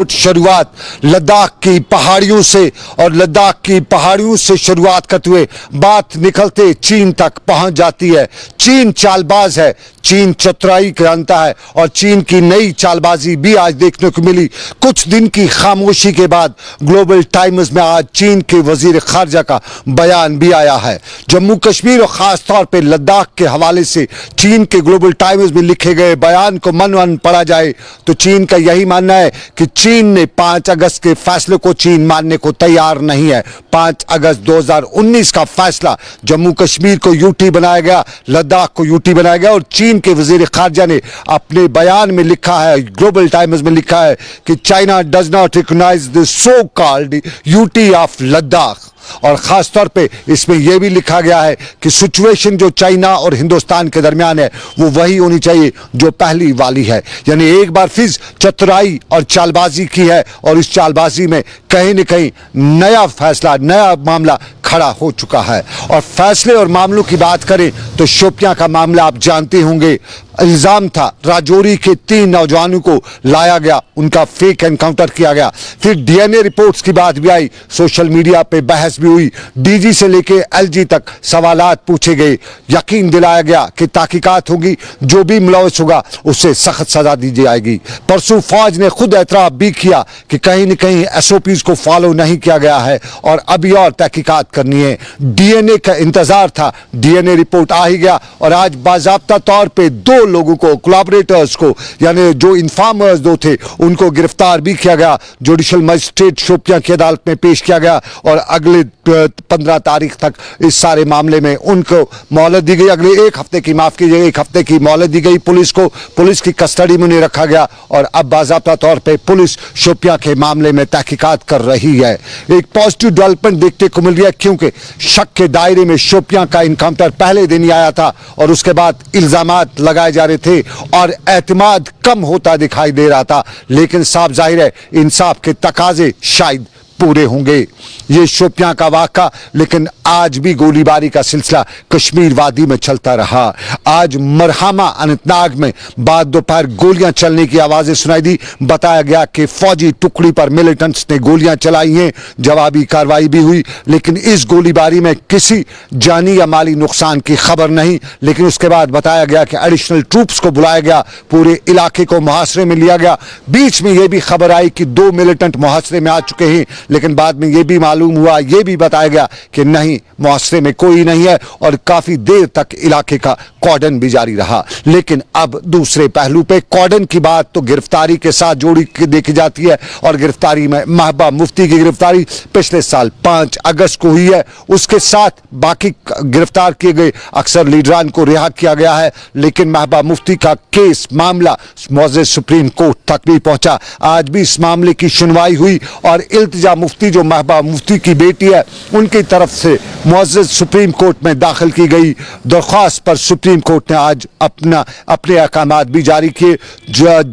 शुरुआत लद्दाख की पहाड़ियों से और लद्दाख की पहाड़ियों से शुरुआत करते हुए बात निकलते चीन तक पहुंच जाती है। चीन चालबाज है, चीन चतुराई जानता है और चीन की नई चालबाजी भी आज देखने को मिली। कुछ दिन की खामोशी के बाद ग्लोबल टाइम्स में आज चीन के वजीर खारजा का बयान भी आया है। जम्मू कश्मीर और खास तौर पर लद्दाख के हवाले से चीन के ग्लोबल टाइम्स में लिखे गए बयान को मन पढ़ा जाए तो चीन का यही मानना है कि चीन ने 5 अगस्त के फैसले को चीन मानने को तैयार नहीं है। 5 अगस्त 2019 का फैसला, जम्मू कश्मीर को यूटी बनाया गया, लद्दाख को यूटी बनाया गया और चीन के वजीर खारजा ने अपने बयान में लिखा है, ग्लोबल टाइम्स में लिखा है कि China does not recognise the so called UT of Ladakh. और खास तौर पे इसमें यह भी लिखा गया है कि सिचुएशन जो चाइना और हिंदुस्तान के दरमियान है वो वही होनी चाहिए जो पहली वाली है। यानी एक बार फिर चतुराई और चालबाजी की है और इस चालबाजी में कहीं न कहीं नया फैसला, नया मामला खड़ा हो चुका है। और फैसले और मामलों की बात करें तो शोपियां का मामला आप जानते होंगे। इल्जाम था राजौरी के 3 नौजवानों को लाया गया, उनका फेक एनकाउंटर किया गया। फिर डीएनए रिपोर्ट्स की बात भी आई, सोशल मीडिया पे बहस भी हुई, डीजी से लेके एलजी तक सवालात पूछे गए। यकीन दिलाया गया कि तहकीकात होगी, जो भी मुलविस होगा उससे सख्त सजा दी जाएगी। परसों फौज ने खुद एतराफ भी किया कि कहीं न कहीं एसओपीज को फॉलो नहीं किया गया है और अभी और तहकीकात करनी है। डीएनए का इंतजार था, डीएनए रिपोर्ट आ ही गया और आज बाज़ाब्ता तौर पर 2 लोगों को, कोलैबोरेटर्स को, यानी जो इन्फॉर्मर्स 2 थे उनको गिरफ्तार भी किया गया। जुडिशल मजिस्ट्रेट शोपियां की अदालत में पेश किया गया और अगले 15 तारीख तक इस सारे मामले में उनको मोहलत दी गई। अगले 1 हफ्ते की, माफ कीजिएगा, 1 हफ्ते की मोहलत दी गई पुलिस को। पुलिस की कस्टडी में उन्हें रखा गया और अब बाज़ाब्ता तौर पर पुलिस शोपियां के मामले में तहकीकात कर रही है। एक पॉजिटिव डेवलपमेंट देखने को मिल रही है क्योंकि शक के दायरे में शोपियां का इनकाउंटर पहले दिन ही आया था और उसके बाद इल्जामात लगाए जा रहे थे और एतमाद कम होता दिखाई दे रहा था। लेकिन साफ जाहिर है इंसाफ के तकाजे शायद पूरे होंगे। ये शोपियां का वाक़ा, लेकिन आज भी गोलीबारी का सिलसिला कश्मीर वादी में चलता रहा। आज मरहमा अनंतनाग में बाद दोपहर गोलियां चलने की आवाजें सुनाई दी। बताया गया कि फौजी टुकड़ी पर मिलिटेंट्स ने गोलियां चलाई हैं, जवाबी कार्रवाई भी हुई, लेकिन इस गोलीबारी में किसी जानी या माली नुकसान की खबर नहीं। लेकिन उसके बाद बताया गया कि एडिशनल ट्रूप्स को बुलाया गया, पूरे इलाके को मुहासरे में लिया गया। बीच में यह भी खबर आई कि 2 मिलिटेंट मुहासरे में आ चुके हैं, लेकिन बाद में यह भी मालूम हुआ, यह भी बताया गया कि नहीं, मुहासरे में कोई नहीं है और काफी देर तक इलाके का कॉर्डन भी जारी रहा। लेकिन अब दूसरे पहलू पे कॉर्डन की बात तो गिरफ्तारी के साथ जोड़ी देखी जाती है और गिरफ्तारी में महबूबा मुफ्ती की गिरफ्तारी पिछले साल 5 अगस्त को हुई है। उसके साथ बाकी गिरफ्तार किए गए अक्सर लीडरान को रिहा किया गया है, लेकिन महबूबा मुफ्ती का केस मामला मुअज़्ज़ज़ सुप्रीम कोर्ट तक भी पहुंचा। आज भी इस मामले की सुनवाई हुई और इल्तिजा मुफ्ती जो महबूबा मुफ्ती की बेटी है उनकी तरफ से मुअज़्ज़ज़ सुप्रीम कोर्ट में दाखिल की गई दरख्वास्त पर सुप्रीम कोर्ट ने आज अपने अहकामात भी जारी किए।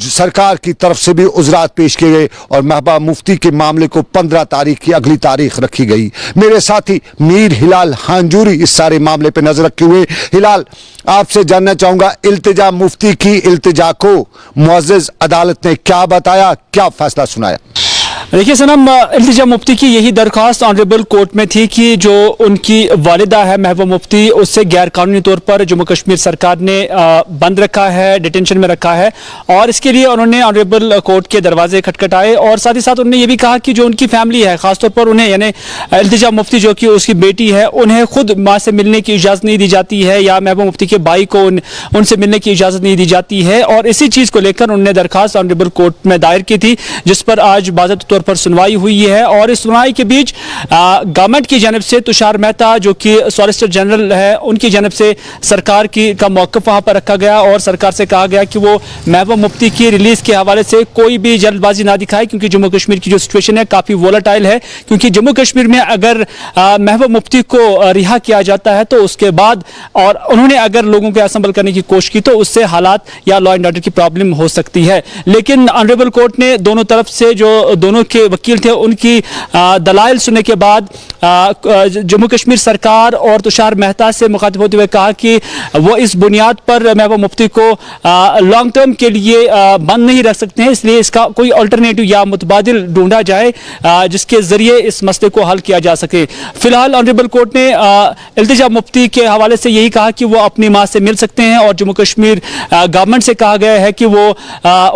सरकार की तरफ से भी उज़रात पेश किए गए और महबूबा मुफ्ती के मामले को 15 तारीख की अगली तारीख रखी गई। मेरे साथी मीर हिलाल हांजूरी इस सारे मामले पर नजर रखे हुए। हिलाल, आपसे जानना चाहूंगा, इल्तिजा मुफ्ती की इल्तिजा को मुअज़्ज़ज़ अदालत ने क्या बताया, क्या फैसला सुनाया? देखिए सनम, इल्तिजा मुफ्ती की यही दरख्वास्त ऑनरेबल कोर्ट में थी कि जो उनकी वालिदा है महबूबा मुफ्ती, उससे गैर कानूनी तौर पर जम्मू कश्मीर सरकार ने बंद रखा है, डिटेंशन में रखा है और इसके लिए उन्होंने ऑनरेबल कोर्ट के दरवाजे खटखटाए और साथ ही साथ उन्होंने ये भी कहा कि जो उनकी फैमिली है, खासतौर पर उन्हें, यानी इल्तिजा मुफ्ती जो कि उसकी बेटी है, उन्हें खुद माँ से मिलने की इजाज़त नहीं दी जाती है या महबूबा मुफ्ती के भाई को उनसे मिलने की इजाज़त नहीं दी जाती है। और इसी चीज़ को लेकर उन्होंने दरख्वास्त ऑनरेबल कोर्ट में दायर की थी, जिस पर आज बाज़ाब्ता तौर पर सुनवाई हुई है। और इस सुनवाई के बीच गवर्नमेंट की जानब से तुषार मेहता जो कि सॉलिसिटर जनरल है, उनकी जानब से सरकार का मौक़िफ़ वहां पर रखा गया और सरकार से कहा गया कि वो महबूबा मुफ्ती की रिलीज के हवाले से कोई भी जल्दबाजी ना दिखाए, क्योंकि जम्मू कश्मीर की जो सिचुएशन है काफी वोलेटाइल है। क्योंकि जम्मू कश्मीर में अगर महबूबा मुफ्ती को रिहा किया जाता है तो उसके बाद और उन्होंने अगर लोगों को असम्बल करने की कोशिश की तो उससे हालात या लॉ एंड ऑर्डर की प्रॉब्लम हो सकती है। लेकिन ऑनरेबल कोर्ट ने दोनों तरफ से जो दोनों के वकील थे उनकी दलाइल सुनने के बाद जम्मू कश्मीर सरकार और तुषार मेहता से मुखातिब होते हुए कहा कि वो इस बुनियाद पर महबूबा मुफ्ती को लॉन्ग टर्म के लिए बंद नहीं रख सकते हैं, इसलिए इसका कोई अल्टरनेटिव या मुतबादिल ढूंढा जाए जिसके जरिए इस मसले को हल किया जा सके। फिलहाल ऑनरेबल कोर्ट ने इल्तिजा मुफ्ती के हवाले से यही कहा कि वो अपनी मां से मिल सकते हैं और जम्मू कश्मीर गवर्नमेंट से कहा गया है कि वो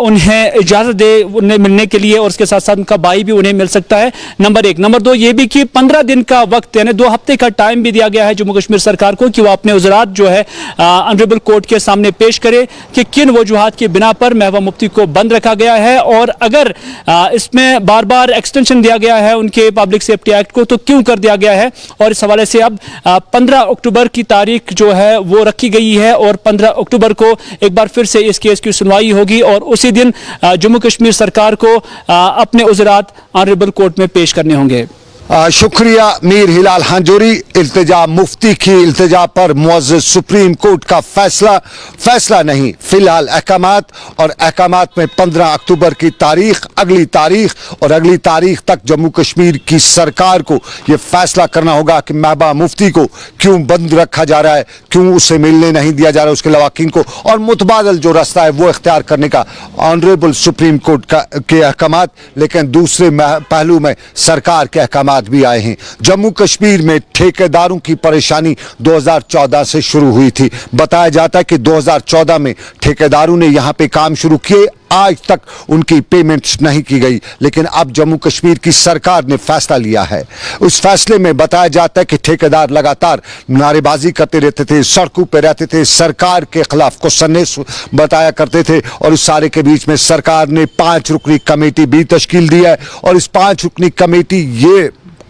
उन्हें इजाजत दे उन्हें मिलने के लिए, और उसके साथ साथ उनका भाई भी उन्हें मिल सकता है। नंबर एक। नंबर दो ये भी कि 15 दिन का वक्त यानी 2 हफ्ते का टाइम भी दिया गया है जम्मू कश्मीर सरकार को कि वो अपने उजरात जो है ऑनरेबल कोर्ट के सामने पेश करे कि किन वजूहात की बिना पर महबूबा मुफ्ती को बंद रखा गया है, और अगर इसमें बार बार एक्सटेंशन दिया गया है उनके पब्लिक सेफ्टी एक्ट को तो क्यों कर दिया गया है। और इस हवाले से अब 15 अक्टूबर की तारीख जो है वो रखी गई है और 15 अक्टूबर को एक बार फिर से इस केस की सुनवाई होगी और उसी दिन जम्मू कश्मीर सरकार को अपने उजरात ऑनरेबल कोर्ट में पेश करने होंगे। शुक्रिया मीर हिलाल हांजोरी। इल्तिजा मुफ्ती की इल्तिजा पर मुअज़्ज़ज़ सुप्रीम कोर्ट का फैसला नहीं, फिलहाल अहकामात, और अहकामात में 15 अक्टूबर की तारीख, अगली तारीख, और अगली तारीख तक जम्मू कश्मीर की सरकार को यह फैसला करना होगा कि महबूबा मुफ्ती को क्यों बंद रखा जा रहा है, क्यों उसे मिलने नहीं दिया जा रहा है उसके लवाकिन को, और मुतबादल जो रास्ता है वो इख्तियार करने का ऑनरेबल सुप्रीम कोर्ट के अहकामात। लेकिन दूसरे पहलू में सरकार के अहकामात भी आए हैं। जम्मू कश्मीर में ठेकेदारों की परेशानी 2014 से शुरू हुई थी। बताया जाता है कि 2014 में ठेकेदारों ने यहां पे काम शुरू किए, आज तक उनकी पेमेंट्स नहीं की गई, लेकिन अब जम्मू कश्मीर की सरकार ने फैसला लिया है। उस फैसले में बताया जाता है कि ठेकेदार लगातार नारेबाजी करते रहते थे, सड़कों पर रहते थे, सरकार के खिलाफ क्वेश्चन बताया करते थे, और इस सारे के बीच में सरकार ने 5 रुकनी कमेटी भी तश्कील दी है, और इस 5 रुकनी कमेटी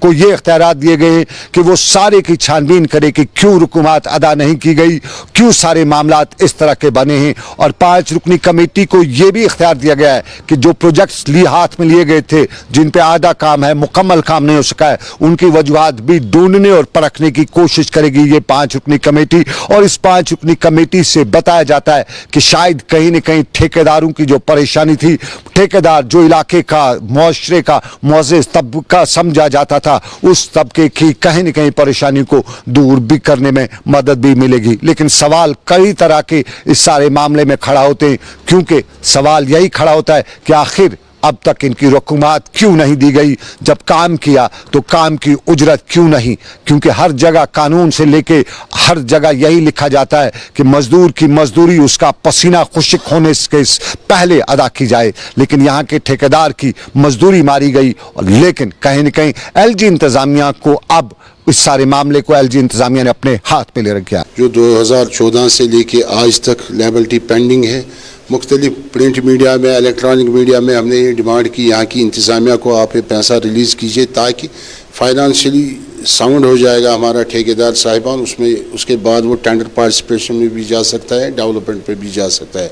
को ये इख्तियारात दिए गए हैं कि वो सारे की छानबीन करे कि क्यों रुकुमात अदा नहीं की गई, क्यों सारे मामलात इस तरह के बने हैं। और 5 रुकनी कमेटी को ये भी इख्तियार दिया गया है कि जो प्रोजेक्ट्स हाथ में लिए गए थे, जिन पे आधा काम है, मुकम्मल काम नहीं हो सका है, उनकी वजूहात भी ढूंढने और परखने की कोशिश करेगी ये 5 रुकनी कमेटी। और इस 5 रुकनी कमेटी से बताया जाता है कि शायद कहीं न कहीं ठेकेदारों की जो परेशानी थी, ठेकेदार जो इलाके का, मुआशरे का मुअज़्ज़ज़ तबका समझा जाता था, उस तबके की कहीं न कहीं परेशानी को दूर भी करने में मदद भी मिलेगी। लेकिन सवाल कई तरह के इस सारे मामले में खड़ा होते हैं, क्योंकि सवाल यही खड़ा होता है कि आखिर अब तक इनकी रकूमात क्यों नहीं दी गई, जब काम किया तो काम की उजरत क्यों नहीं, क्योंकि हर जगह कानून से लेके हर जगह यही लिखा जाता है कि मजदूर की मजदूरी उसका पसीना खुश्क होने के पहले अदा की जाए, लेकिन यहाँ के ठेकेदार की मजदूरी मारी गई। लेकिन कहीं न कहीं एलजी इंतजामिया को अब इस सारे मामले को एलजी इंतजामिया ने अपने हाथ में ले रखा। जो 2014 से लेके आज तक लायबिलिटी पेंडिंग है, मुख्तलिफ प्रिंट मीडिया में, इलेक्ट्रॉनिक मीडिया में हमने ये डिमांड की यहाँ की इंतज़ामिया को आप ये पैसा रिलीज़ कीजिए ताकि फाइनेंशियली साउंड हो जाएगा हमारा ठेकेदार साहिबान, उसमें उसके बाद वो टेंडर पार्टिसिपेशन में भी जा सकता है, डेवलपमेंट पे भी जा सकता है।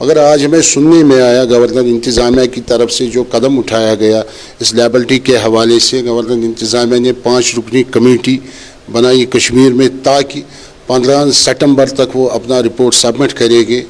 अगर आज हमें सुनने में आया गवर्नर इंतज़ामिया की तरफ से जो कदम उठाया गया इस लायबिलिटी के हवाले से, गवर्नर इंतज़ामिया ने 5 रुकनी कमेटी बनाई कश्मीर में ताकि 15 सितंबर तक वो अपना रिपोर्ट सबमिट करेंगे।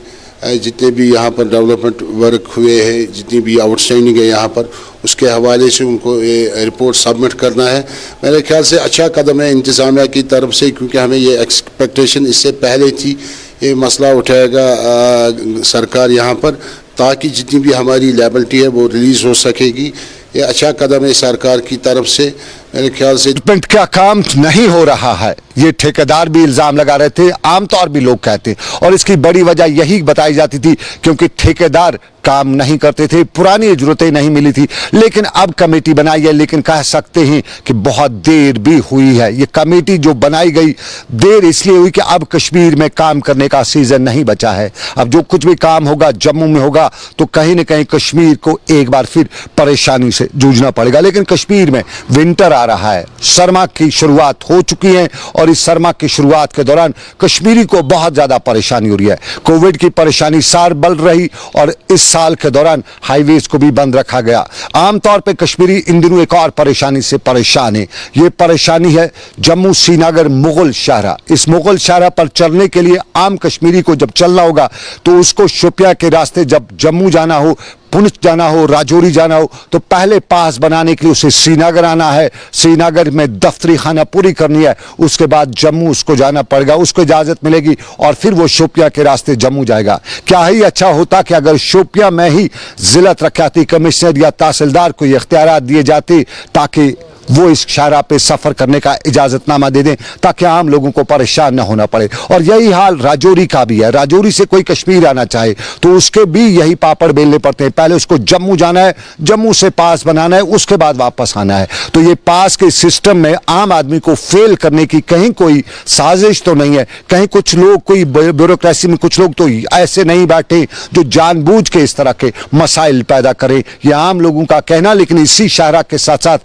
जितने भी यहाँ पर डेवलपमेंट वर्क हुए हैं, जितनी भी आउटस्टैंडिंग है यहाँ पर, उसके हवाले से उनको ये रिपोर्ट सबमिट करना है। मेरे ख्याल से अच्छा कदम है इंतज़ामिया की तरफ से, क्योंकि हमें ये एक्सपेक्टेशन इससे पहले थी। ये मसला उठाएगा सरकार यहाँ पर ताकि जितनी भी हमारी लायबिलिटी है वो रिलीज़ हो सकेगी। ये अच्छा कदम है सरकार की तरफ से। मेरे ख्याल से का काम नहीं हो रहा है, ये ठेकेदार भी इल्जाम लगा रहे थे, आमतौर भी लोग कहते हैं, और इसकी बड़ी वजह यही बताई जाती थी क्योंकि ठेकेदार काम नहीं करते थे, पुरानी जरूरतें नहीं मिली थी। लेकिन अब कमेटी बनाई है, लेकिन कह सकते हैं कि बहुत देर भी हुई है। ये कमेटी जो बनाई गई देर इसलिए हुई कि अब कश्मीर में काम करने का सीजन नहीं बचा है। अब जो कुछ भी काम होगा जम्मू में होगा तो कहीं ना कहीं कश्मीर को एक बार फिर परेशानी से जूझना पड़ेगा। लेकिन कश्मीर में विंटर आ रहा है, सरमा की शुरुआत हो चुकी है, और इस सरमा की शुरुआत के दौरान कश्मीरी को बहुत ज्यादा परेशानी हो रही है। कोविड की परेशानी साल बढ़ रही, और इस साल के दौरान हाईवेज को भी बंद रखा गया। आमतौर पे कश्मीरी इन दिनों एक और परेशानी से परेशान है। ये परेशानी है जम्मू श्रीनगर मुगल शाहरा। इस मुगल शाहरा पर चलने के लिए आम कश्मीरी को जब चलना होगा तो उसको शोपिया के रास्ते जब जम्मू जाना हो पुंछ जाना हो, राजौरी जाना हो, तो पहले पास बनाने के लिए उसे श्रीनगर आना है, श्रीनगर में दफ्तरी खाना पूरी करनी है, उसके बाद जम्मू उसको जाना पड़ेगा, उसको इजाजत मिलेगी और फिर वो शोपियां के रास्ते जम्मू जाएगा। क्या ही अच्छा होता कि अगर शोपियां में ही जिला तरक्याती कमिश्नर या तहसीलदार को ये इख्तियारात दिए जाते ताकि वो इस शाहराह पे सफर करने का इजाजतनामा दे दें ताकि आम लोगों को परेशान न होना पड़े। और यही हाल राजौरी का भी है। राजौरी से कोई कश्मीर आना चाहे तो उसके भी यही पापड़ बेलने पड़ते हैं। पहले उसको जम्मू जाना है, जम्मू से पास बनाना है, उसके बाद वापस आना है। तो ये पास के सिस्टम में आम आदमी को फेल करने की कहीं कोई साजिश तो नहीं है। कहीं कुछ लोग, कोई ब्यूरोक्रेसी में कुछ लोग तो ऐसे नहीं बैठे जो जानबूझ के इस तरह के मसाइल पैदा करें। ये आम लोगों का कहना। लेकिन इसी शाहराह के साथ साथ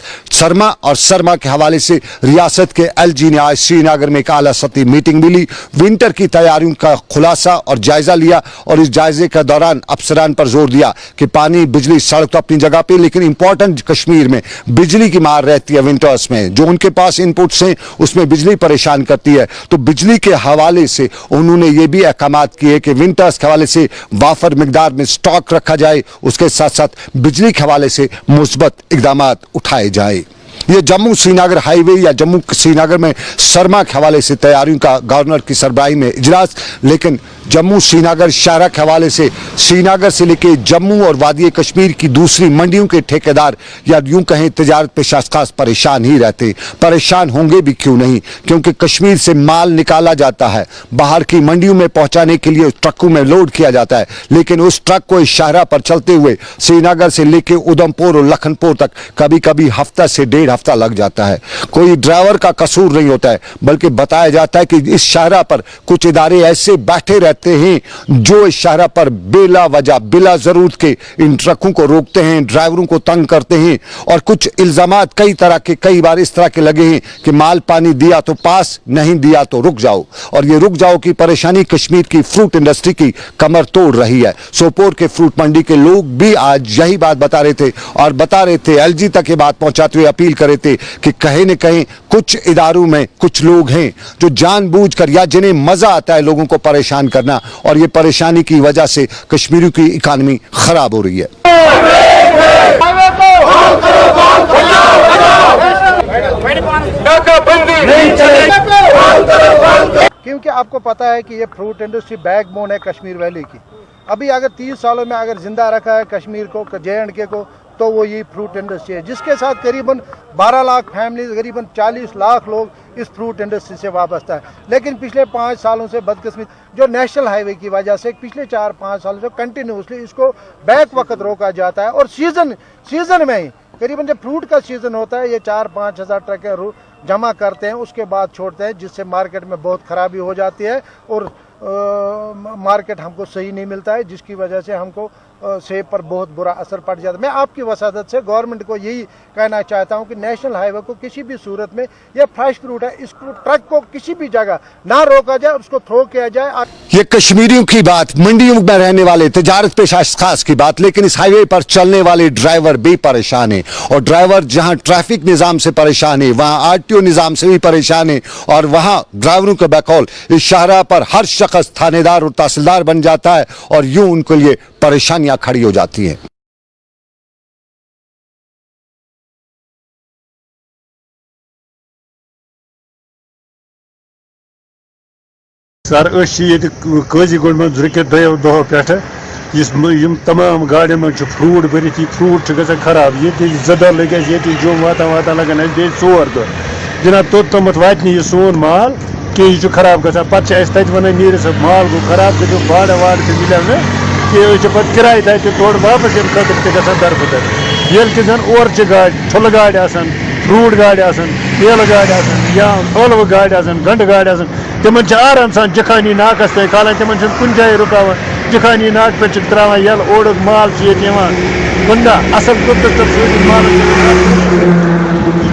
शर्मा के हवाले से रियासत के एलजी ने आज श्रीनगर में एक आला सतही मीटिंग भी ली, विंटर की तैयारियों का खुलासा और जायजा लिया और इस जायजे के दौरान अफसरान पर जोर दिया कि पानी, बिजली, सड़क तो अपनी जगह पे, लेकिन इंपॉर्टेंट कश्मीर में बिजली की मार रहती है विंटर्स में। जो उनके पास इनपुट्स हैं उसमें बिजली परेशान करती है। तो बिजली के हवाले से उन्होंने ये भी अहकाम किए कि विंटर्स के हवाले से वाफर मिकदार में स्टॉक रखा जाए, उसके साथ साथ बिजली के हवाले से मुस्बत इकदाम उठाए जाए। ये जम्मू श्रीनगर हाईवे या जम्मू श्रीनगर में शर्मा के हवाले से तैयारियों का गवर्नर की सरबराही में इजलास। लेकिन जम्मू श्रीनगर शाहराह के हवाले से श्रीनगर से लेकर जम्मू और वादी कश्मीर की दूसरी मंडियों के ठेकेदार या यूं कहें तिजारत पेशा खास परेशान ही रहते। परेशान होंगे भी क्यों नहीं, क्योंकि कश्मीर से माल निकाला जाता है, बाहर की मंडियों में पहुंचाने के लिए ट्रकों में लोड किया जाता है, लेकिन उस ट्रक को इस शाहराह पर चलते हुए श्रीनगर से लेकर उधमपुर और लखनपुर तक कभी कभी हफ्ता से 1.5 हफ्ता लग जाता है। कोई ड्राइवर का कसूर नहीं होता है, बल्कि बताया जाता है कि इस शाहराह पर कुछ इदारे ऐसे बैठे रहते हैं जो इस शाहराह पर बेला वजह, बिला जरूरत के इन ट्रकों को रोकते हैं, ड्राइवरों को तंग करते हैं। और कुछ इल्जामात कई तरह के, कई बार इस तरह के लगे हैं कि माल पानी दिया तो पास, नहीं दिया तो रुक जाओ। और ये रुक जाओ की परेशानी कश्मीर की फ्रूट इंडस्ट्री की कमर तोड़ रही है। सोपोर के फ्रूट मंडी के लोग भी आज यही बात बता रहे थे और बता रहे थे, एलजी तक ये बात पहुंचाते हुए अपील कर रहे थे कि कहीं न कहीं कुछ इदारों में कुछ लोग हैं जो जानबूझकर या जिन्हें मजा आता है लोगों को परेशान करना, और ये परेशानी की वजह से कश्मीर की इकानमी खराब हो रही है। क्योंकि आपको पता है कि ये फ्रूट इंडस्ट्री बैकबोन है कश्मीर वैली की। अभी अगर 30 सालों में अगर जिंदा रखा है कश्मीर को, JNK को, तो वो ये फ्रूट इंडस्ट्री है, जिसके साथ करीबन 12 लाख फैमिलीज, करीबन 40 लाख लोग इस फ्रूट इंडस्ट्री से वाबस्ता है। लेकिन पिछले 5 सालों से बदकिस्मती जो नेशनल हाईवे की वजह से पिछले 4-5 सालों से कंटिन्यूसली इसको बैक वक्त रोका जाता है। और सीजन में ही करीबन जब फ्रूट का सीजन होता है ये 4-5 हज़ार ट्रकें जमा करते हैं, उसके बाद छोड़ते हैं, जिससे मार्केट में बहुत खराबी हो जाती है और मार्केट हमको सही नहीं मिलता है, जिसकी वजह से हमको सेब पर बहुत बुरा असर पड़ जाता है। मैं आपकी वसादत से गवर्नमेंट को यही कहना चाहता हूं कि नेशनल हाईवे को किसी भी सूरत में, यह फ्रेश फ्रूट है, इसको ट्रक को किसी भी जगह ना रोका जाए, उसको थ्रो किया जाए। ये कश्मीरियों की बात, मंडियों में रहने वाले तिजारत पेशा खास की बात, लेकिन इस हाईवे पर चलने वाले ड्राइवर भी परेशान है। और ड्राइवर जहां ट्रैफिक निजाम से परेशान है, वहां आरटीओ निजाम से भी परेशान है। और वहां ड्राइवरों के बकौल इस शाहराह पर हर शख्स थानेदार और तहसीलदार बन जाता है और यूं उनके लिए परेशानियां खड़ी हो जाती हैं। सर काजीगुंड में रुकित 2 दो पे तमाम गाड़ियों में फ्रूट भरित, फ्रूट गसान खराब, ये 2 दह लगे, ये जो वाता लगन 4 दह जनाब, तोत वात यह सोन माल कि यह खराब गसान। पे तत वन नीर सब माल गो खराब, तो भाड़ा वाड़ मिले कि पे किराए तक तोड़ वापस इन खतर गसान दरबदर। ये जन और गाड़, ठुल गाड़, फ्रूट गाड़, तेल गाड़ या ळव गाड़, गंड गाड़, तिम आराम सान जखानी नाकस तक खालान, तिम कुन जाए रुकावान, जखानी नाक पे त्रावान यल, ओड़ माल बंदा असल माल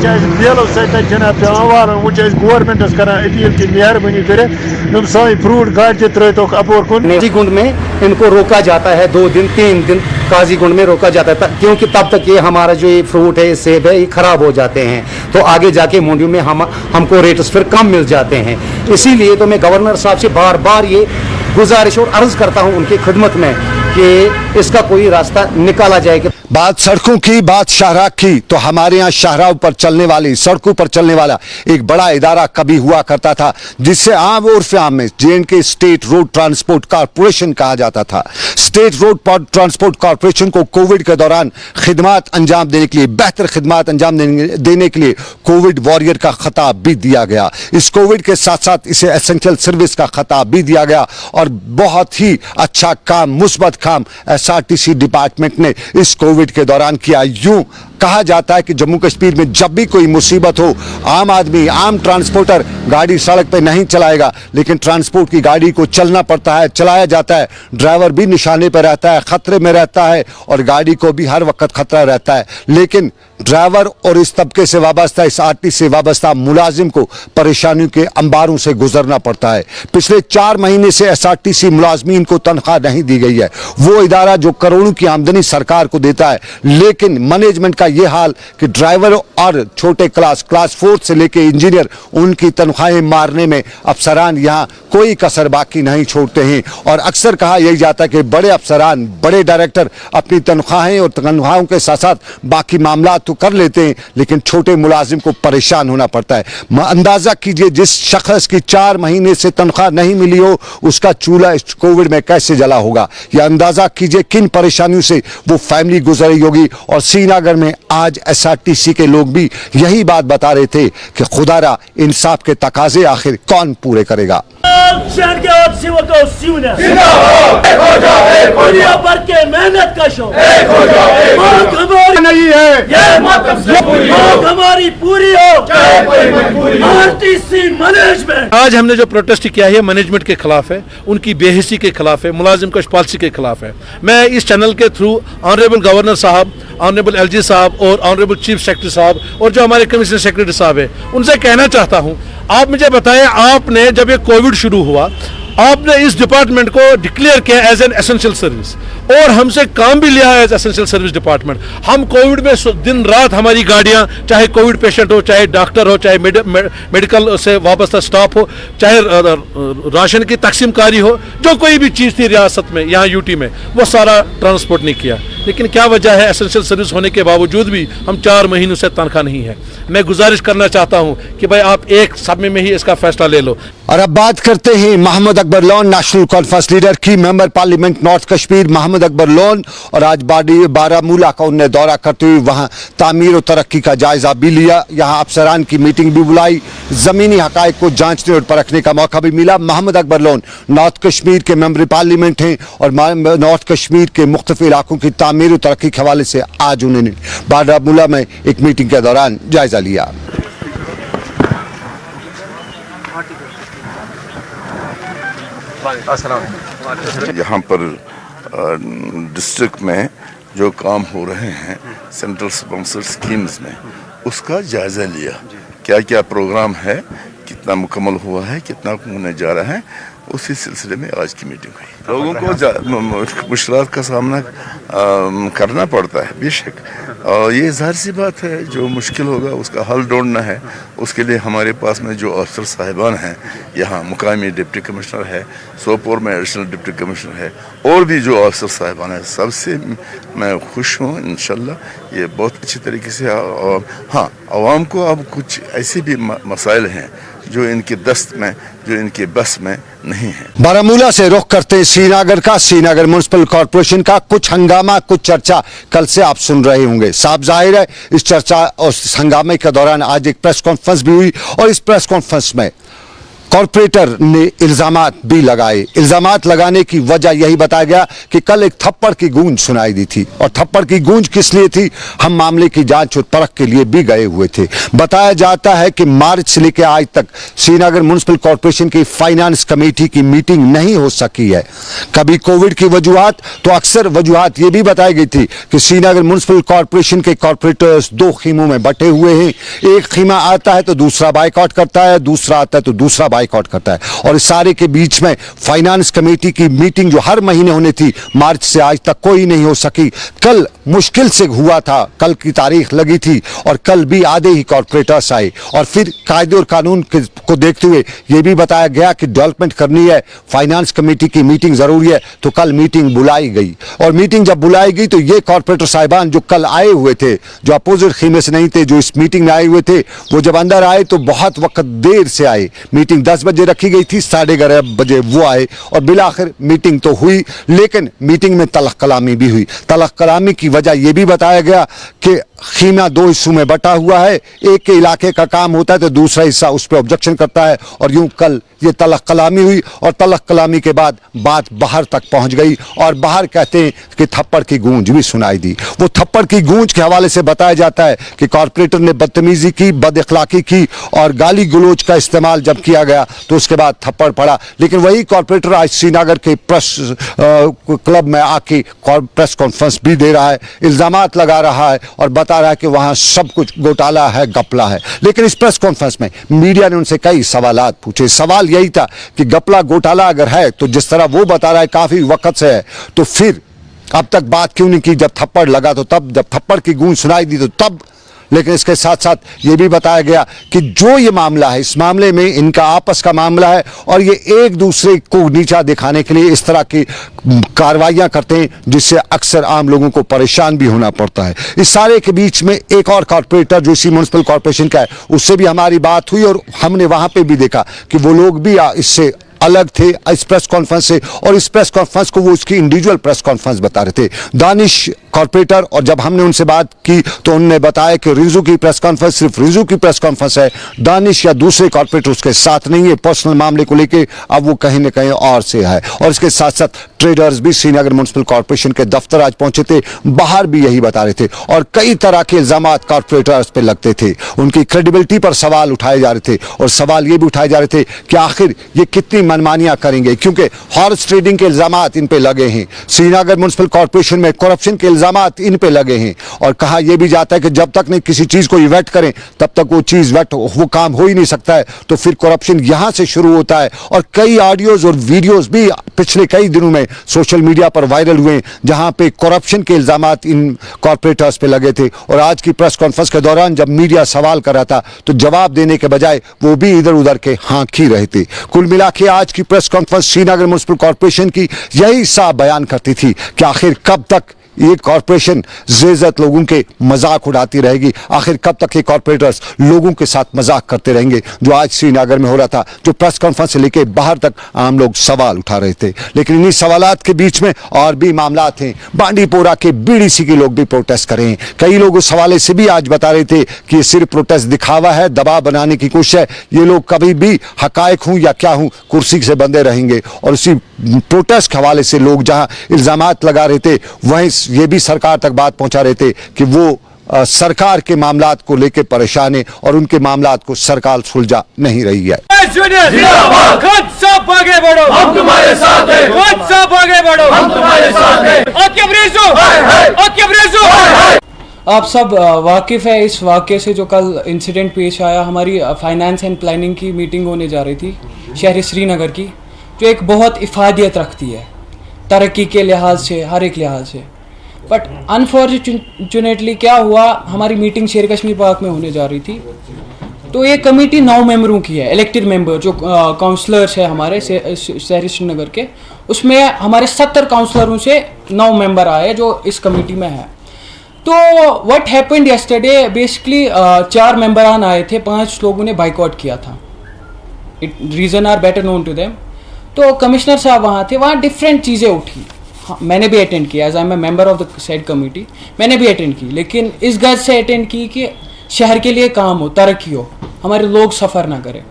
बेलो सत जनाब पे वार। वो गवर्नमेंटस कर अपील की मेहरबानी कर सानी फ्रूट गाड़ त्रोक अपोर कुन। काजीगुंड में इनको रोका जाता है 2 दिन 3 दिन काजीगुंड में रोका जाता है, क्योंकि तब तक ये हमारा जो ये फ्रूट है, सेब है, ये खराब हो जाते हैं, तो आगे जाके मंडियों में हमको रेट्स फिर कम मिल जाते हैं। इसीलिए तो मैं गवर्नर साहब से बार बार ये गुजारिश और अर्ज करता हूँ उनकी खिदमत में कि इसका कोई रास्ता निकाला जाए। कि बात सड़कों की, बात शाहराह की, तो हमारे यहाँ शाहराह पर चलने वाली, सड़कों पर चलने वाला एक बड़ा इदारा कभी हुआ करता था जिससे आम उर्फ आम में J&K state road transport corporation कहा जाता था। स्टेट रोड ट्रांसपोर्ट कॉरपोरेशन को कोविड के दौरान खिदमात अंजाम देने के लिए, बेहतर खिदमात अंजाम देने के लिए कोविड वॉरियर का खिताब भी दिया गया। इस कोविड के साथ साथ इसे एसेंशियल सर्विस का खिताब भी दिया गया और बहुत ही अच्छा काम, मुस्बत काम SRTC डिपार्टमेंट ने इस कोविड के दौरान किया। यूं कहा जाता है कि जम्मू कश्मीर में जब भी कोई मुसीबत हो, आम आदमी, आम ट्रांसपोर्टर गाड़ी सड़क पे नहीं चलाएगा, लेकिन ट्रांसपोर्ट की गाड़ी को चलना पड़ता है, चलाया जाता है। ड्राइवर भी निशाने पर रहता है, खतरे में रहता है और गाड़ी को भी हर वक्त खतरा रहता है। लेकिन ड्राइवर और इस तबके से वाबस्ता, इस आरटी से वाबस्ता मुलाजिम को परेशानियों के अंबारों से गुजरना पड़ता है। पिछले 4 महीने से SRTC मुलाजमीन को तनख्वाह नहीं दी गई है। वो इदारा जो करोड़ों की आमदनी सरकार को देता है, लेकिन मैनेजमेंट का ये हाल कि ड्राइवर और छोटे क्लास 4 से लेके इंजीनियर, उनकी तनख्वाहें मारने में अफसरान यहाँ कोई कसर बाकी नहीं छोड़ते हैं। और अक्सर कहा यही जाता है कि बड़े अफसरान, बड़े डायरेक्टर अपनी तनख्वाहें और तनख्वाहों के साथ साथ बाकी मामला तो कर लेते हैं, लेकिन छोटे मुलाजिम को परेशान होना पड़ता है। अंदाजा कीजिए, जिस शख्स की 4 महीने से तनख्वाह नहीं मिली हो, उसका चूल्हा इस कोविड में कैसे जला होगा। यह अंदाजा कीजिए किन परेशानियों से वो फैमिली गुजरी होगी। और श्रीनगर में आज SRTC के लोग भी यही बात बता रहे थे कि खुदारा इंसाफ के तकाजे आखिर कौन पूरे करेगा। दुनिया भर के मेहनत कशों नहीं है, ये मांग हमारी पूरी हो। RTC मैनेजमेंट, आज हमने जो प्रोटेस्ट किया है मैनेजमेंट के खिलाफ है, उनकी बेहिसी के खिलाफ है, मुलाजिम कश पॉलिसी के खिलाफ है। मैं इस चैनल के थ्रू ऑनरेबल गवर्नर साहब, ऑनरेबल LG साहब और ऑनरेबल चीफ सेक्रेटरी साहब और जो हमारे कमिश्नर सेक्रेटरी साहब है, उनसे कहना चाहता हूं, आप मुझे बताएं, आपने जब ये कोविड शुरू हुआ, आपने इस डिपार्टमेंट को डिक्लेयर किया एज एन एसेंशियल सर्विस और हमसे काम भी लिया एज एसेंशियल सर्विस डिपार्टमेंट। हम कोविड में दिन रात हमारी गाड़ियां, चाहे कोविड पेशेंट हो, चाहे डॉक्टर हो, चाहे मेडिकल से वाबस्ता स्टाफ हो, चाहे राशन की तकसीमकारी हो, जो कोई भी चीज़ थी रियासत में, यहाँ UT में, वो सारा ट्रांसपोर्ट नहीं किया। लेकिन क्या वजह है, एसेंशियल सर्विस होने के बावजूद भी हम 4 महीनों से तनख्वाह नहीं है। मैं गुजारिश करना चाहता हूँ कि भाई आप एक समय में ही इसका फैसला ले लो। और अब बात करते हैं Mohammad Akbar Lone, National Conference leader की, member parliament North Kashmir Mohammad Akbar Lone. और आज बारामूला का उन्होंने दौरा करते हुए वहां तामीर और तरक्की का जायजा भी लिया, यहां अफसरान की मीटिंग भी बुलाई, जमीनी हकायक को जांचने और परखने का मौका भी मिला। मोहम्मद अकबर लोन नॉर्थ कश्मीर के मेंबर पार्लियामेंट हैं और नॉर्थ कश्मीर के मुख्तलिफ इलाकों की तामीर और तरक्की के हवाले से आज उन्होंने बारामूला में एक मीटिंग के दौरान जायजा लिया। यहाँ पर डिस्ट्रिक्ट में जो काम हो रहे हैं सेंट्रल स्पॉन्सर्ड स्कीम्स में, उसका जायजा लिया। क्या क्या प्रोग्राम है, कितना मुकम्मल हुआ है, कितना होने जा रहा है, उसी सिलसिले में आज की मीटिंग हुई। लोगों को मुश्किलात का सामना करना पड़ता है बेशक, और ये जाहिर सी बात है, जो मुश्किल होगा उसका हल ढूंढना है। उसके लिए हमारे पास में जो अफसर साहिबान हैं, यहाँ मुकामी डिप्टी कमिश्नर है, सोपोर में एडिशनल डिप्टी कमिश्नर है, और भी जो अफसर साहिबान हैं, सबसे मैं खुश हूँ। इंशाल्लाह ये बहुत अच्छी तरीके से। हाँ, आवाम को अब कुछ ऐसे भी मसाइल हैं जो इनके दस्त में, जो इनके बस में नहीं है। बारामूला से रुख करते हैं श्रीनगर का, श्रीनगर म्युनिसिपल कॉर्पोरेशन का। कुछ हंगामा, कुछ चर्चा कल से आप सुन रहे होंगे। साफ जाहिर है इस चर्चा और हंगामे के दौरान आज एक प्रेस कॉन्फ्रेंस भी हुई और इस प्रेस कॉन्फ्रेंस में कॉर्पोरेटर ने इल्जामात भी लगाए। इल्जामात लगाने की वजह यही बताया गया कि कल एक थप्पड़ की गूंज सुनाई दी थी, और थप्पड़ की गूंज किस लिए थी, हम मामले की जांच और परख के लिए भी गए हुए थे। बताया जाता है कि मार्च से लेकर आज तक श्रीनगर म्युनिसिपल कॉर्पोरेशन की फाइनेंस कमेटी की मीटिंग नहीं हो सकी है। कभी कोविड की वजूहात, तो अक्सर वजूहात ये भी बताई गई थी कि श्रीनगर म्युनिसिपल कॉर्पोरेशन के कॉर्पोरेटर्स 2 खीमों में बटे हुए हैं। एक खीमा आता है तो दूसरा बाइकआउट करता है, दूसरा आता है तो दूसरा बाइकआउट करता है, और इस सारे के बीच में फाइनेंस कमेटी की मीटिंग जो हर महीने होनी थी, मार्च से आज तक कोई नहीं हो सकी। कल मुश्किल से हुआ था, कल की तारीख लगी थी और कल भी आधे ही कॉरपोरेटर्स आए और फिर कायदे और कानून को देखते हुए ये भी बताया गया कि डेवलपमेंट करनी है, फाइनेंस कमेटी की मीटिंग जरूरी है, तो कल मीटिंग बुलाई गई। और मीटिंग जब बुलाई गई तो ये कॉरपोरेटर साहिबान जो कल आए हुए थे, जो अपोजिट खीमे से नहीं थे, जो इस मीटिंग में आए हुए थे, वो जब अंदर आए तो बहुत वक्त देर से आए। मीटिंग 10 बजे रखी गई थी, 11:30 बजे वो आए और बिलाखिर मीटिंग तो हुई, लेकिन मीटिंग में तलख कलामी भी हुई। तलख कलामी की वजह यह भी बताया गया कि खीमा 2 हिस्सों में बटा हुआ है, एक के इलाके का काम होता है तो दूसरा हिस्सा उस पर ऑब्जेक्शन करता है, और यूं कल ये तलख कलामी हुई और तलख कलामी के बाद बात बाहर तक पहुंच गई और बाहर कहते हैं कि थप्पड़ की गूंज भी सुनाई दी। वो थप्पड़ की गूंज के हवाले से बताया जाता है कि कॉरपोरेटर ने बदतमीजी की, बदअखलाकी की और गाली गलोच का इस्तेमाल जब किया गया तो उसके बाद थप्पड़ पड़ा। लेकिन वही कॉरपोरेटर आज श्रीनगर के प्रेस क्लब में आके प्रेस कॉन्फ्रेंस भी दे रहा है, इल्जामात लगा रहा है और बता रहा है कि वहां सब कुछ घोटाला है, गपला है। लेकिन इस प्रेस कॉन्फ्रेंस में मीडिया ने उनसे कई सवालात पूछे। सवाल यही था कि गपला घोटाला अगर है तो जिस तरह वो बता रहा है काफी वक्त से है, तो फिर अब तक बात क्यों नहीं की? जब थप्पड़ लगा तो तब, जब थप्पड़ की गूंज सुनाई दी तो तब। लेकिन इसके साथ साथ ये भी बताया गया कि जो ये मामला है, इस मामले में इनका आपस का मामला है और ये एक दूसरे को नीचा दिखाने के लिए इस तरह की कार्रवाइयां करते हैं जिससे अक्सर आम लोगों को परेशान भी होना पड़ता है। इस सारे के बीच में एक और कॉरपोरेटर जो इसी म्युनिसिपल कॉरपोरेशन का है, उससे भी हमारी बात हुई और हमने वहां पर भी देखा कि वो लोग भी इससे अलग थे इस प्रेस कॉन्फ्रेंस से, और इस प्रेस कॉन्फ्रेंस को वो उसकी इंडिविजुअल प्रेस कॉन्फ्रेंस बता रहे थे। दानिश कॉरपोरेटर, और जब हमने उनसे बात की तो उन्होंने बताया कि रिजू की प्रेस कॉन्फ्रेंस सिर्फ रिजू की प्रेस कॉन्फ्रेंस है, दानिश या दूसरे कॉरपोरेटर उसके साथ नहीं है। पर्सनल मामले को लेकर अब वो कहीं न कहीं और से है। और इसके साथ साथ ट्रेडर्स भी श्रीनगर म्युनिसिपल कॉरपोरेशन के दफ्तर आज पहुंचे थे, बाहर भी यही बता रहे थे और कई तरह के इल्जामात कॉरपोरेटर्स पे लगते थे। उनकी क्रेडिबिलिटी पर सवाल उठाए जा रहे थे और सवाल ये भी उठाए जा रहे थे कि आखिर ये कितनी मनमानियां करेंगे, क्योंकि हॉर्स ट्रेडिंग के इल्जामात इन पे लगे हैं, श्रीनगर म्युनिसिपल कॉरपोरेशन में करप्शन के इल्जामात इन पे लगे हैं। और कहा यह भी जाता है कि जब तक नहीं किसी चीज को इवेट करें तब तक वो चीज वेट, वो काम हो ही नहीं सकता है। तो फिर करप्शन यहां से शुरू होता है। और कई ऑडियोज और वीडियोज भी पिछले कई दिनों में सोशल मीडिया पर वायरल हुए जहां पे करप्शन के इल्जामात इन कॉरपोरेटर्स पे लगे थे। और आज की प्रेस कॉन्फ्रेंस के दौरान जब मीडिया सवाल कर रहा था तो जवाब देने के बजाय वो भी इधर उधर के हाँक ही रहे थे। कुल मिला के आज की press conference Srinagar municipal corporation की यही साफ बयान करती थी कि आखिर कब तक ये कॉरपोरेशन ज़ेज़त लोगों के मजाक उड़ाती रहेगी, आखिर कब तक ये कॉरपोरेटर्स लोगों के साथ मजाक करते रहेंगे, जो आज श्रीनगर में हो रहा था। जो प्रेस कॉन्फ्रेंस से लेके बाहर तक आम लोग सवाल उठा रहे थे। लेकिन इन्हीं सवालात के बीच में और भी मामला थे। बांडीपोरा के बीडीसी के लोग भी प्रोटेस्ट कर रहे हैं। कई लोग उस हवाले से भी आज बता रहे थे कि ये सिर्फ प्रोटेस्ट दिखावा है, दबाव बनाने की कोशिश है, ये लोग कभी भी हकायक हूं या क्या हूं कुर्सी से बंधे रहेंगे। और उसी प्रोटेस्ट के हवाले से लोग जहां इल्जामात लगा रहे थे वहीं ये भी सरकार तक बात पहुंचा रहे थे कि वो सरकार के मामलात को लेकर परेशान है और उनके मामलात को सरकार सुलझा नहीं रही है। खुद सब आगे बढ़ो, हम तुम्हारे साथ हैं। खुद सब आगे बढ़ो, हम तुम्हारे साथ हैं। आप सब वाकिफ है इस वाक़े से जो कल इंसिडेंट पेश आया। हमारी फाइनेंस एंड प्लानिंग की मीटिंग होने जा रही थी शहर श्रीनगर की, जो एक बहुत इफादियत रखती है तरक्की के लिहाज से, हर एक लिहाज से। बट अनफॉर्चुनेटली क्या हुआ, हमारी मीटिंग शेर कश्मीर पार्क में होने जा रही थी तो ये कमेटी 9 मेंबरों की है, इलेक्टेड मेंबर जो काउंसलर्स है हमारे शहर श्रीनगर के। उसमें हमारे 70 काउंसलरों से 9 मेंबर आए जो इस कमेटी में है। तो व्हाट हैपेंड यस्टरडे, बेसिकली 4 मेंबरान आए थे, 5 लोगों ने बाइकआउट किया था। Reason are better known to them. तो कमिश्नर साहब वहाँ थे, वहाँ डिफरेंट चीज़ें उठी। हाँ, मैंने भी अटेंड किया, as I am a member of the said committee, मैंने भी अटेंड की, लेकिन इस गज से अटेंड की कि शहर के लिए काम हो, तरक्की हो, हमारे लोग सफ़र ना करें।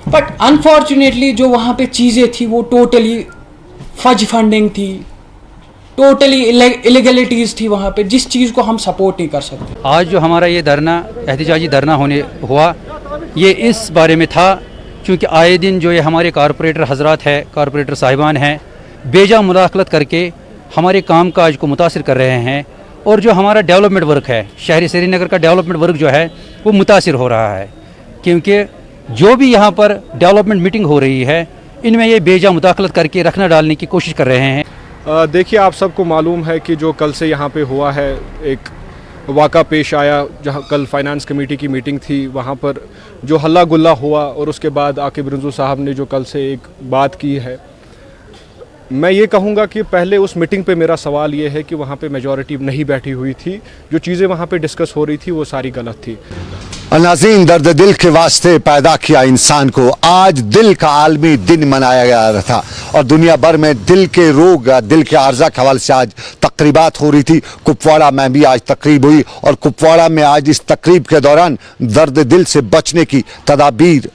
बट अनफॉर्चुनेटली जो वहाँ पे चीज़ें थी वो टोटली फज फंडिंग थी, टोटली इलीगलिटीज़ थी वहाँ पे, जिस चीज़ को हम सपोर्ट नहीं कर सकते। आज जो हमारा ये धरना, एहतिजाजी धरना होने हुआ, ये इस बारे में था क्योंकि आए दिन जो ये हमारे कॉरपोरेटर हजरात है, कॉरपोरेटर साहिबान हैं, बेजा मुदाखलत करके हमारे काम काज को मुतासिर कर रहे हैं। और जो हमारा डेवलपमेंट वर्क है, शहरी श्रीनगर का डेवलपमेंट वर्क जो है वो मुतासिर हो रहा है, क्योंकि जो भी यहाँ पर डेवलपमेंट मीटिंग हो रही है इनमें ये बेजा मुदाखलत करके रखना डालने की कोशिश कर रहे हैं। देखिए, आप सबको मालूम है कि जो कल से यहाँ पे हुआ है, एक वाक़ा पेश आया जहाँ कल फाइनेंस कमेटी की मीटिंग थी, वहाँ पर जो हल्ला गुल्ला हुआ और उसके बाद आकिब रिंजू साहब ने जो कल से एक बात की है, मैं ये कहूँगा कि पहले उस मीटिंग पे मेरा सवाल ये है कि वहाँ पे मेजॉरिटी नहीं बैठी हुई थी, जो चीज़ें वहाँ पे डिस्कस हो रही थी वो सारी गलत थी। नाज़रीन, दर्द दिल के वास्ते पैदा किया इंसान को। आज दिल का आलमी दिन मनाया गया था और दुनिया भर में दिल के रोग, दिल के आर्जा के हवाले से आज तकरीबात हो रही थी। कुपवाड़ा में भी आज तकरीब हुई और कुपवाड़ा में आज इस तकरीब के दौरान दर्द दिल से बचने की तदाबीर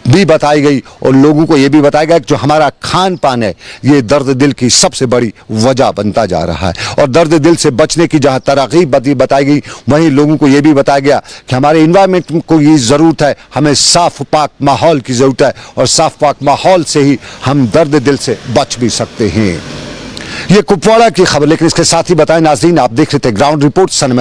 भी बताई गई और लोगों को यह भी बताया गया कि जो हमारा खान पान है ये दर्द दिल की सबसे बड़ी वजह बनता जा रहा है। और दर्द दिल से बचने की जहां तरकीब बताई गई, वहीं लोगों को यह भी बताया गया कि हमारे इन्वायरमेंट को ये ज़रूरत है, हमें साफ पाक माहौल की ज़रूरत है और साफ पाक माहौल से ही हम दर्द दिल से बच भी सकते हैं। ये कुपवाड़ा की खबर, लेकिन इसके साथ ही बताएं नाज़रीन, आप देख रहे थे ग्राउंड रिपोर्ट सन